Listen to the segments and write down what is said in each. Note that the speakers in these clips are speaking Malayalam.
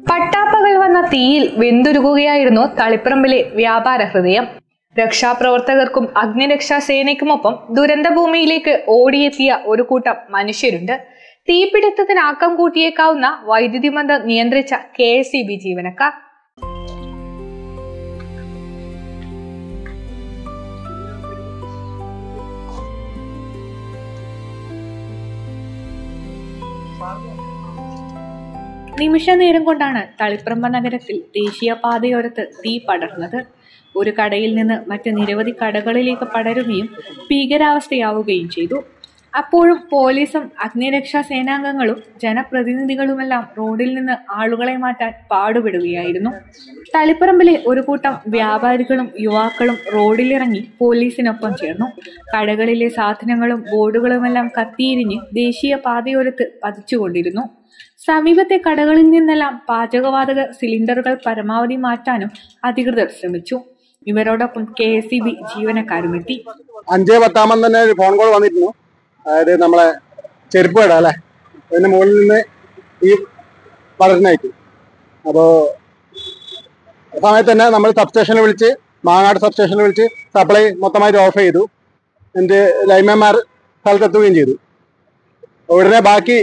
പട്ടാപ്പകൽ വന്ന തീയിൽ വെന്തുരുകുകയായിരുന്നു തളിപ്പറമ്പിലെ വ്യാപാര ഹൃദയം. രക്ഷാപ്രവർത്തകർക്കും അഗ്നിരക്ഷാ സേനയ്ക്കുമൊപ്പം ദുരന്തഭൂമിയിലേക്ക് ഓടിയെത്തിയ ഒരു കൂട്ടം മനുഷ്യരുണ്ട്. തീപിടുത്തത്തിന് ആക്കം കൂട്ടിയേക്കാവുന്ന വൈദ്യുതി ബന്ധം നിയന്ത്രിച്ച KSEB ജീവനക്കാർ. നിമിഷ നേരം കൊണ്ടാണ് തളിപ്പറമ്പ് നഗരത്തിൽ ദേശീയപാതയോരത്ത് തീ പടർന്നത്. ഒരു കടയിൽ നിന്ന് മറ്റ് നിരവധി കടകളിലേക്ക് പടരുകയും ഭീകരാവസ്ഥയാവുകയും ചെയ്തു. അപ്പോഴും പോലീസും അഗ്നിരക്ഷാ സേനാംഗങ്ങളും ജനപ്രതിനിധികളുമെല്ലാം റോഡിൽ നിന്ന് ആളുകളെ മാറ്റാൻ പാടുപെടുകയായിരുന്നു. തളിപ്പറമ്പിലെ ഒരു കൂട്ടം വ്യാപാരികളും യുവാക്കളും റോഡിലിറങ്ങി പോലീസിനൊപ്പം ചേർന്നു. കടകളിലെ സാധനങ്ങളും ബോർഡുകളുമെല്ലാം കത്തിയിരിഞ്ഞ് ദേശീയപാതയോരത്ത് പതിച്ചുകൊണ്ടിരുന്നു. സമീപത്തെ കടകളിൽ നിന്നെല്ലാം പാചകവാതക സിലിണ്ടറുകൾ പരമാവധി മാറ്റാനും അധികൃതർ ശ്രമിച്ചു. ഇവരോടൊപ്പം KSEB ജീവനക്കാരുമെത്തി. 5:10 തന്നെ ഒരു ഫോൺ കോൾ വന്നിരുന്നു. അതായത് നമ്മളെ ചെരുപ്പ് കട അല്ലെ, അതിന്റെ മുകളിൽ നിന്ന് ഈ പടർന്നയച്ചു. അപ്പോൾ സമയത്ത് തന്നെ നമ്മൾ സബ്സ്റ്റേഷനിൽ വിളിച്ച്, മാങ്ങാട് സബ്സ്റ്റേഷനിൽ വിളിച്ച് സപ്ലൈ മൊത്തമായിട്ട് ഓഫ് ചെയ്തു. എന്നിട്ട് ലൈൻമാൻമാർ സ്ഥലത്തെത്തുകയും ചെയ്തു. ഉടനെ ബാക്കി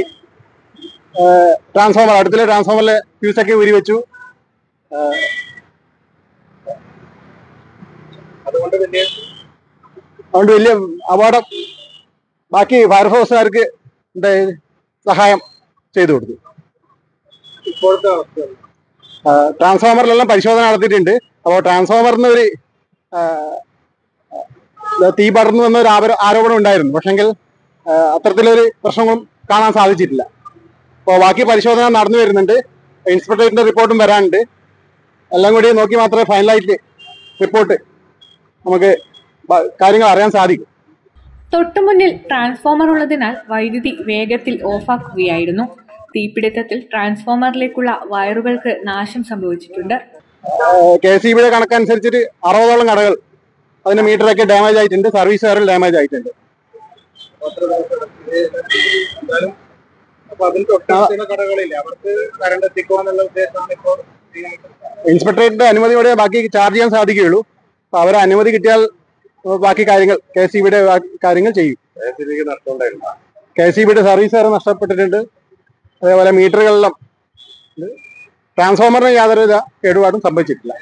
ട്രാൻസ്ഫോമർ, അടുത്തുള്ള ട്രാൻസ്ഫോമറിലെ ഫ്യൂസൊക്കെ ഊരി വെച്ചു. അതുകൊണ്ട് വലിയ അപകടം ബാക്കി ഫയർഫോഴ്സുകാർക്ക് സഹായം ചെയ്തു കൊടുത്തു. ഇപ്പോഴത്തെ ട്രാൻസ്ഫോമറിലെല്ലാം പരിശോധന നടത്തിയിട്ടുണ്ട്. അപ്പോൾ ട്രാൻസ്ഫോമറിന് ഒരു തീ പടർന്നു എന്നൊരു ആരോപണം ഉണ്ടായിരുന്നു. പക്ഷെങ്കിൽ അത്തരത്തിലൊരു പ്രശ്നങ്ങളും കാണാൻ സാധിച്ചിട്ടില്ല. അപ്പോൾ ബാക്കി പരിശോധന നടന്നു വരുന്നുണ്ട്. ഇൻസ്പെക്ടറേറ്റിന്റെ റിപ്പോർട്ടും വരാനുണ്ട്. എല്ലാം കൂടി നോക്കി മാത്രമേ ഫൈനലായിട്ട് റിപ്പോർട്ട് നമുക്ക് കാര്യങ്ങൾ അറിയാൻ സാധിക്കും. തൊട്ടുമുന്നിൽ ട്രാൻസ്ഫോമർ ഉള്ളതിനാൽ വൈദ്യുതി വേഗത്തിൽ ഓഫാക്കുകയായിരുന്നു. തീപിടുത്തത്തിൽ ട്രാൻസ്ഫോമറിലേക്കുള്ള വയറുകൾക്ക് നാശം സംഭവിച്ചിട്ടുണ്ട്. KSEBയുടെ കണക്കനുസരിച്ചിട്ട് 60ഓളം കടകൾ അതിന്റെ മീറ്ററൊക്കെ ഡാമേജ് ആയിട്ടുണ്ട്. സർവീസുകാരിൽ ഡാമേജ് ആയിട്ടുണ്ട്. ഇൻസ്പെക്ടറേറ്റിന്റെ അനുമതിയോടെ ബാക്കി ചാർജ് ചെയ്യാൻ സാധിക്കുകയുള്ളൂ. അപ്പൊ അവരെ അനുമതി കിട്ടിയാൽ ബാക്കി കാര്യങ്ങൾ KSEBയുടെ കാര്യങ്ങൾ ചെയ്യും. KSEBയുടെ സർവീസുകാർ നഷ്ടപ്പെട്ടിട്ടുണ്ട്. അതേപോലെ മീറ്ററുകളിലും ട്രാൻസ്ഫോമറിന് യാതൊരുവിധ കേടുപാടും സംഭവിച്ചിട്ടില്ല.